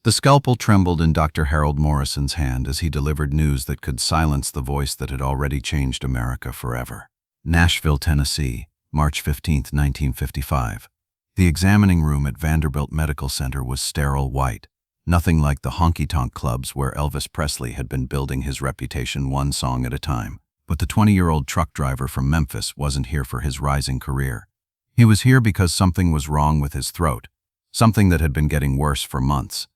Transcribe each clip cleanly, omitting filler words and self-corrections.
The scalpel trembled in Dr. Harold Morrison's hand as he delivered news that could silence the voice that had already changed America forever. Nashville, Tennessee, March 15, 1955. The examining room at Vanderbilt Medical Center was sterile white, nothing like the honky-tonk clubs where Elvis Presley had been building his reputation one song at a time. But the 20-year-old truck driver from Memphis wasn't here for his rising career. He was here because something was wrong with his throat, something that had been getting worse for months.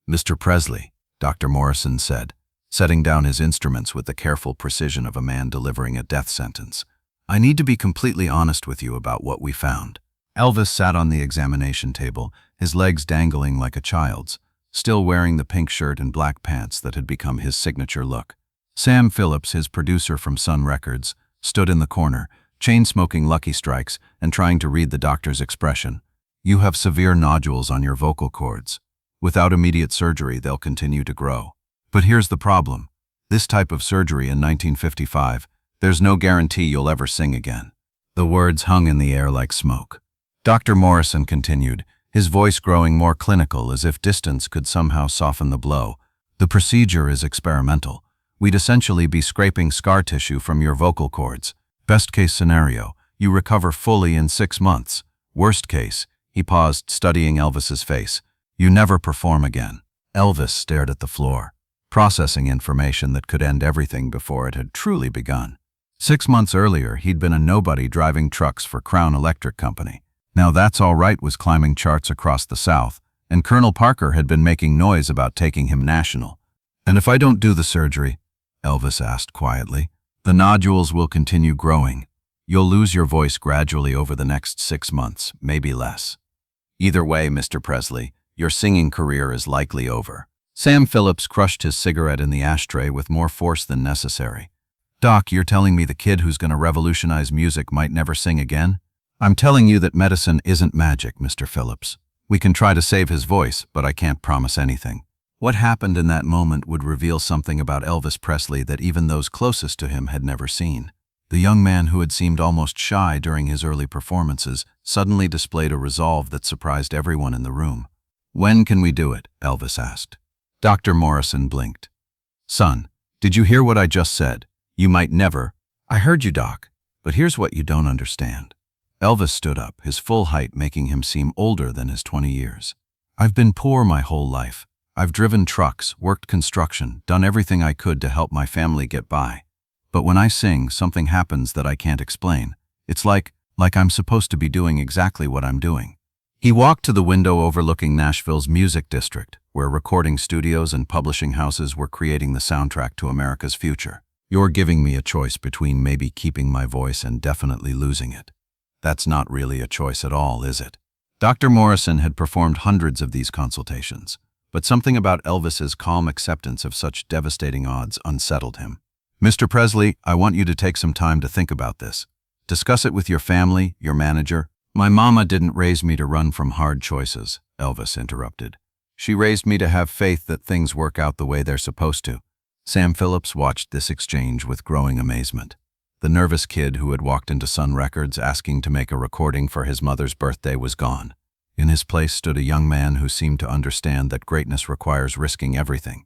"Mr. Presley," Dr. Morrison said, setting down his instruments with the careful precision of a man delivering a death sentence. "I need to be completely honest with you about what we found." Elvis sat on the examination table, his legs dangling like a child's, still wearing the pink shirt and black pants that had become his signature look. Sam Phillips, his producer from Sun Records, stood in the corner, chain-smoking Lucky Strikes and trying to read the doctor's expression. "You have severe nodules on your vocal cords. Without immediate surgery, they'll continue to grow. But here's the problem. This type of surgery in 1955, there's no guarantee you'll ever sing again." The words hung in the air like smoke. Dr. Morrison continued, his voice growing more clinical as if distance could somehow soften the blow. "The procedure is experimental. We'd essentially be scraping scar tissue from your vocal cords. Best case scenario, you recover fully in 6 months. Worst case," he paused, studying Elvis's face, "you never perform again." Elvis stared at the floor, processing information that could end everything before it had truly begun. 6 months earlier, he'd been a nobody driving trucks for Crown Electric Company. Now That's All Right was climbing charts across the South, and Colonel Parker had been making noise about taking him national. "And if I don't do the surgery," Elvis asked quietly, "the nodules will continue growing. You'll lose your voice gradually over the next 6 months, maybe less. Either way, Mr. Presley, your singing career is likely over." Sam Phillips crushed his cigarette in the ashtray with more force than necessary. "Doc, you're telling me the kid who's going to revolutionize music might never sing again?" "I'm telling you that medicine isn't magic, Mr. Phillips. We can try to save his voice, but I can't promise anything." What happened in that moment would reveal something about Elvis Presley that even those closest to him had never seen. The young man who had seemed almost shy during his early performances suddenly displayed a resolve that surprised everyone in the room. "When can we do it?" Elvis asked. Dr. Morrison blinked. "Son, did you hear what I just said? You might never—" "I heard you, Doc, but here's what you don't understand." Elvis stood up, his full height making him seem older than his 20 years. "I've been poor my whole life. I've driven trucks, worked construction, done everything I could to help my family get by. But when I sing, something happens that I can't explain. It's like I'm supposed to be doing exactly what I'm doing." He walked to the window overlooking Nashville's music district, where recording studios and publishing houses were creating the soundtrack to America's future. "You're giving me a choice between maybe keeping my voice and definitely losing it. That's not really a choice at all, is it?" Dr. Morrison had performed hundreds of these consultations, but something about Elvis's calm acceptance of such devastating odds unsettled him. "Mr. Presley, I want you to take some time to think about this. Discuss it with your family, your manager." "My mama didn't raise me to run from hard choices," Elvis interrupted. "She raised me to have faith that things work out the way they're supposed to." Sam Phillips watched this exchange with growing amazement. The nervous kid who had walked into Sun Records asking to make a recording for his mother's birthday was gone. In his place stood a young man who seemed to understand that greatness requires risking everything.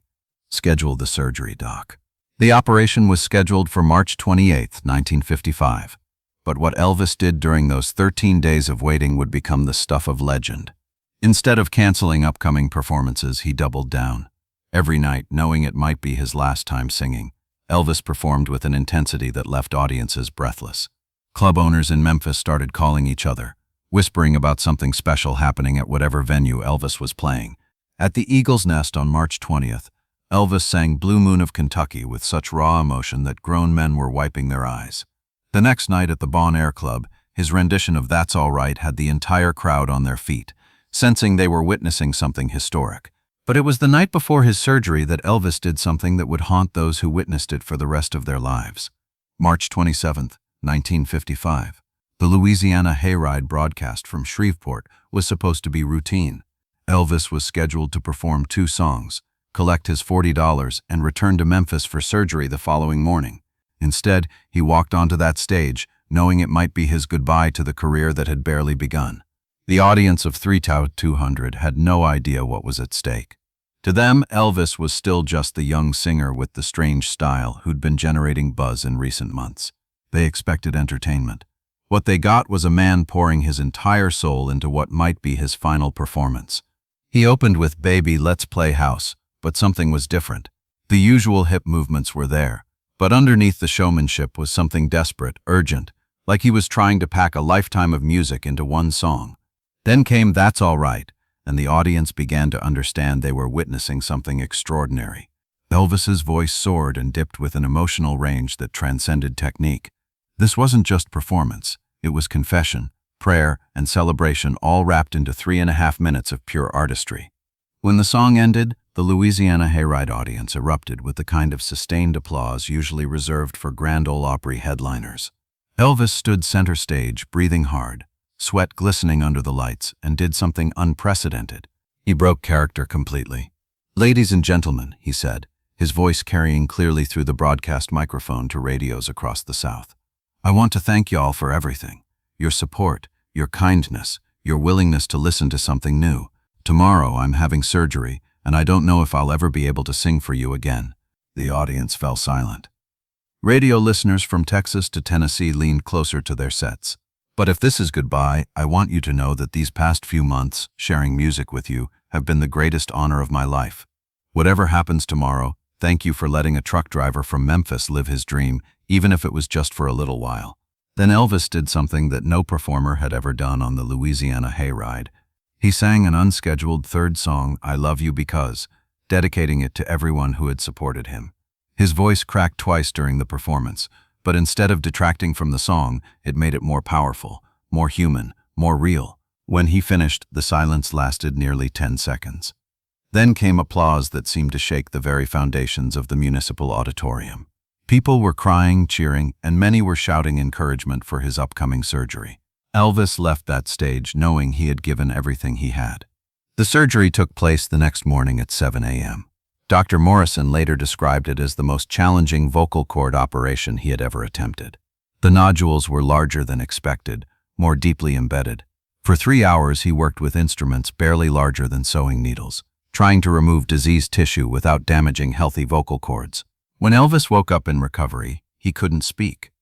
"Schedule the surgery, Doc." The operation was scheduled for March 28, 1955. But what Elvis did during those 13 days of waiting would become the stuff of legend. Instead of canceling upcoming performances, he doubled down. Every night, knowing it might be his last time singing, Elvis performed with an intensity that left audiences breathless. Club owners in Memphis started calling each other, whispering about something special happening at whatever venue Elvis was playing. At the Eagle's Nest on March 20th, Elvis sang Blue Moon of Kentucky with such raw emotion that grown men were wiping their eyes. The next night at the Bon Air Club, his rendition of That's All Right had the entire crowd on their feet, sensing they were witnessing something historic. But it was the night before his surgery that Elvis did something that would haunt those who witnessed it for the rest of their lives. March 27, 1955. The Louisiana Hayride broadcast from Shreveport was supposed to be routine. Elvis was scheduled to perform 2 songs, collect his $40, and return to Memphis for surgery the following morning. Instead, he walked onto that stage, knowing it might be his goodbye to the career that had barely begun. The audience of 3,200 had no idea what was at stake. To them, Elvis was still just the young singer with the strange style who'd been generating buzz in recent months. They expected entertainment. What they got was a man pouring his entire soul into what might be his final performance. He opened with "Baby, Let's Play House," but something was different. The usual hip movements were there, but underneath the showmanship was something desperate, urgent, like he was trying to pack a lifetime of music into one song. Then came "That's All Right," and the audience began to understand they were witnessing something extraordinary. Elvis's voice soared and dipped with an emotional range that transcended technique. This wasn't just performance, it was confession, prayer, and celebration all wrapped into 3.5 minutes of pure artistry. When the song ended, the Louisiana Hayride audience erupted with the kind of sustained applause usually reserved for Grand Ole Opry headliners. Elvis stood center stage, breathing hard, sweat glistening under the lights, and did something unprecedented. He broke character completely. "Ladies and gentlemen," he said, his voice carrying clearly through the broadcast microphone to radios across the South. "I want to thank y'all for everything. Your support, your kindness, your willingness to listen to something new. Tomorrow I'm having surgery, and I don't know if I'll ever be able to sing for you again." The audience fell silent. Radio listeners from Texas to Tennessee leaned closer to their sets. "But if this is goodbye, I want you to know that these past few months, sharing music with you, have been the greatest honor of my life. Whatever happens tomorrow, thank you for letting a truck driver from Memphis live his dream, even if it was just for a little while." Then Elvis did something that no performer had ever done on the Louisiana Hayride. He sang an unscheduled third song, "I Love You Because," dedicating it to everyone who had supported him. His voice cracked twice during the performance, but instead of detracting from the song, it made it more powerful, more human, more real. When he finished, the silence lasted nearly 10 seconds. Then came applause that seemed to shake the very foundations of the municipal auditorium. People were crying, cheering, and many were shouting encouragement for his upcoming surgery. Elvis left that stage knowing he had given everything he had. The surgery took place the next morning at 7 a.m. Dr. Morrison later described it as the most challenging vocal cord operation he had ever attempted. The nodules were larger than expected, more deeply embedded. For 3 hours he worked with instruments barely larger than sewing needles, trying to remove diseased tissue without damaging healthy vocal cords. When Elvis woke up in recovery, he couldn't speak.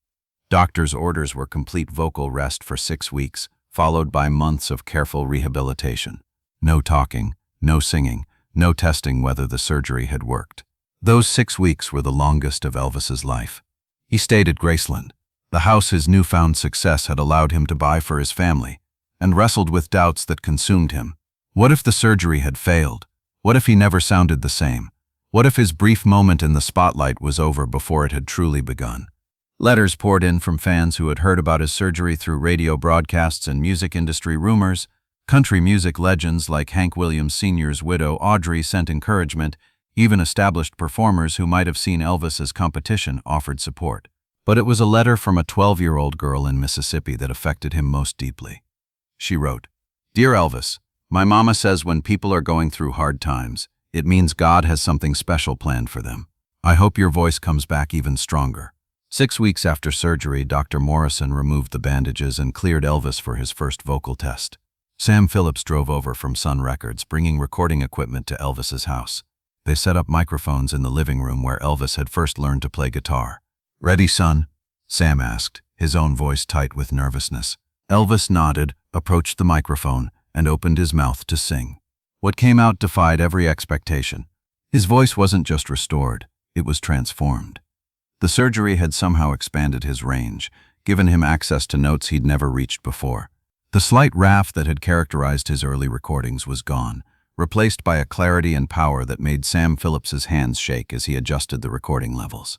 Doctors' orders were complete vocal rest for 6 weeks, followed by months of careful rehabilitation. No talking, no singing, no testing whether the surgery had worked. Those 6 weeks were the longest of Elvis's life. He stayed at Graceland, the house his newfound success had allowed him to buy for his family, and wrestled with doubts that consumed him. What if the surgery had failed? What if he never sounded the same? What if his brief moment in the spotlight was over before it had truly begun? Letters poured in from fans who had heard about his surgery through radio broadcasts and music industry rumors. Country music legends like Hank Williams Sr.'s widow Audrey sent encouragement. Even established performers who might have seen Elvis as competition offered support. But it was a letter from a 12-year-old girl in Mississippi that affected him most deeply. She wrote, "Dear Elvis, my mama says when people are going through hard times, it means God has something special planned for them. I hope your voice comes back even stronger." 6 weeks after surgery, Dr. Morrison removed the bandages and cleared Elvis for his first vocal test. Sam Phillips drove over from Sun Records, bringing recording equipment to Elvis's house. They set up microphones in the living room where Elvis had first learned to play guitar. "Ready, son?" Sam asked, his own voice tight with nervousness. Elvis nodded, approached the microphone, and opened his mouth to sing. What came out defied every expectation. His voice wasn't just restored, it was transformed. The surgery had somehow expanded his range, given him access to notes he'd never reached before. The slight raff that had characterized his early recordings was gone, replaced by a clarity and power that made Sam Phillips's hands shake as he adjusted the recording levels.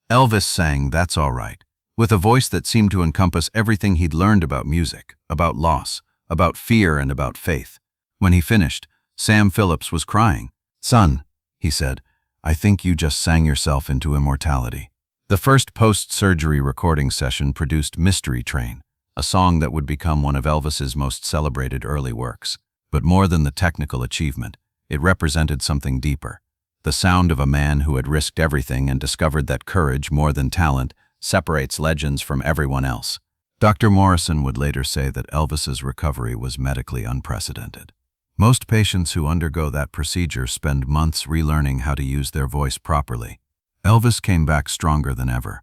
Elvis sang "That's All Right," with a voice that seemed to encompass everything he'd learned about music, about loss, about fear, and about faith. When he finished, Sam Phillips was crying. "Son," he said, "I think you just sang yourself into immortality." The first post-surgery recording session produced "Mystery Train," a song that would become one of Elvis's most celebrated early works. But more than the technical achievement, it represented something deeper. The sound of a man who had risked everything and discovered that courage, more than talent, separates legends from everyone else. Dr. Morrison would later say that Elvis's recovery was medically unprecedented. Most patients who undergo that procedure spend months relearning how to use their voice properly. Elvis came back stronger than ever.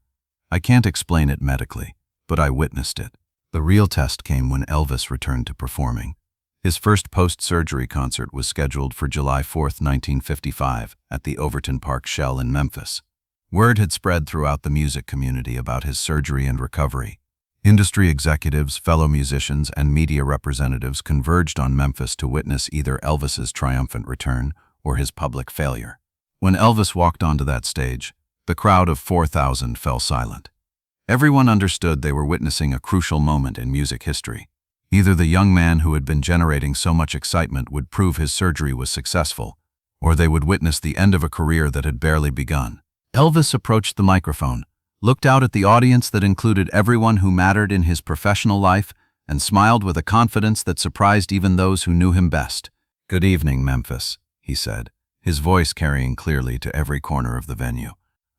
I can't explain it medically, but I witnessed it. The real test came when Elvis returned to performing. His first post-surgery concert was scheduled for July 4, 1955, at the Overton Park Shell in Memphis. Word had spread throughout the music community about his surgery and recovery. Industry executives, fellow musicians, and media representatives converged on Memphis to witness either Elvis's triumphant return or his public failure. When Elvis walked onto that stage, the crowd of 4,000 fell silent. Everyone understood they were witnessing a crucial moment in music history. Either the young man who had been generating so much excitement would prove his surgery was successful, or they would witness the end of a career that had barely begun. Elvis approached the microphone, looked out at the audience that included everyone who mattered in his professional life, and smiled with a confidence that surprised even those who knew him best. "Good evening, Memphis," he said, his voice carrying clearly to every corner of the venue.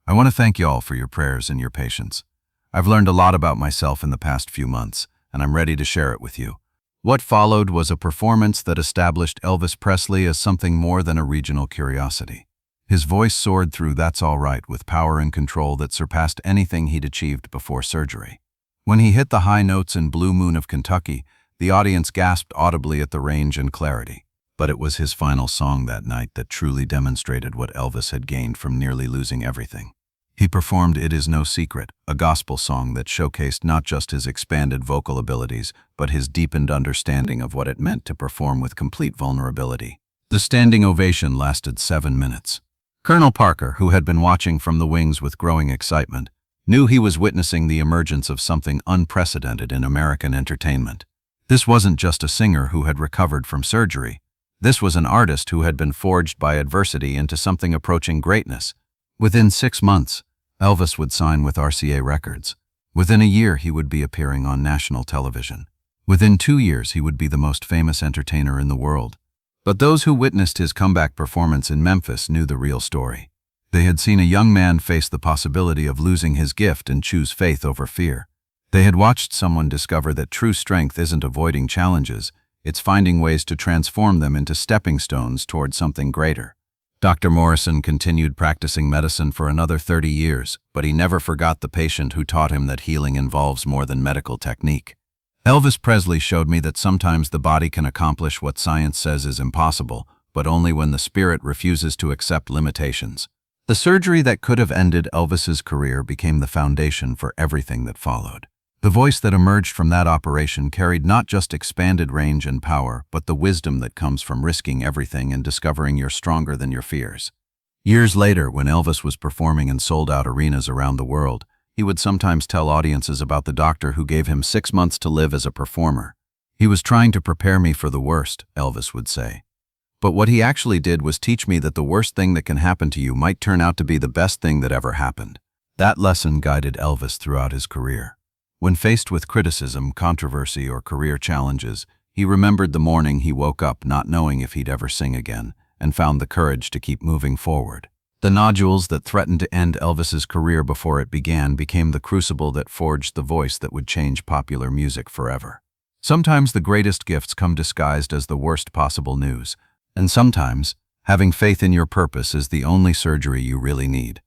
"I want to thank you all for your prayers and your patience. I've learned a lot about myself in the past few months, and I'm ready to share it with you." What followed was a performance that established Elvis Presley as something more than a regional curiosity. His voice soared through "That's All Right" with power and control that surpassed anything he'd achieved before surgery. When he hit the high notes in Blue Moon of Kentucky, the audience gasped audibly at the range and clarity. But it was his final song that night that truly demonstrated what Elvis had gained from nearly losing everything. He performed "It Is No Secret," a gospel song that showcased not just his expanded vocal abilities, but his deepened understanding of what it meant to perform with complete vulnerability. The standing ovation lasted 7 minutes. Colonel Parker, who had been watching from the wings with growing excitement, knew he was witnessing the emergence of something unprecedented in American entertainment. This wasn't just a singer who had recovered from surgery. This was an artist who had been forged by adversity into something approaching greatness. Within 6 months, Elvis would sign with RCA Records. Within a year, he would be appearing on national television. Within 2 years, he would be the most famous entertainer in the world. But those who witnessed his comeback performance in Memphis knew the real story. They had seen a young man face the possibility of losing his gift and choose faith over fear. They had watched someone discover that true strength isn't avoiding challenges, it's finding ways to transform them into stepping stones toward something greater. Dr. Morrison continued practicing medicine for another 30 years, but he never forgot the patient who taught him that healing involves more than medical technique. Elvis Presley showed me that sometimes the body can accomplish what science says is impossible, but only when the spirit refuses to accept limitations. The surgery that could have ended Elvis's career became the foundation for everything that followed. The voice that emerged from that operation carried not just expanded range and power, but the wisdom that comes from risking everything and discovering you're stronger than your fears. Years later, when Elvis was performing in sold-out arenas around the world, he would sometimes tell audiences about the doctor who gave him 6 months to live as a performer. "He was trying to prepare me for the worst," Elvis would say. "But what he actually did was teach me that the worst thing that can happen to you might turn out to be the best thing that ever happened." That lesson guided Elvis throughout his career. When faced with criticism, controversy, or career challenges, he remembered the morning he woke up not knowing if he'd ever sing again, and found the courage to keep moving forward. The nodules that threatened to end Elvis's career before it began became the crucible that forged the voice that would change popular music forever. Sometimes the greatest gifts come disguised as the worst possible news, and sometimes having faith in your purpose is the only surgery you really need.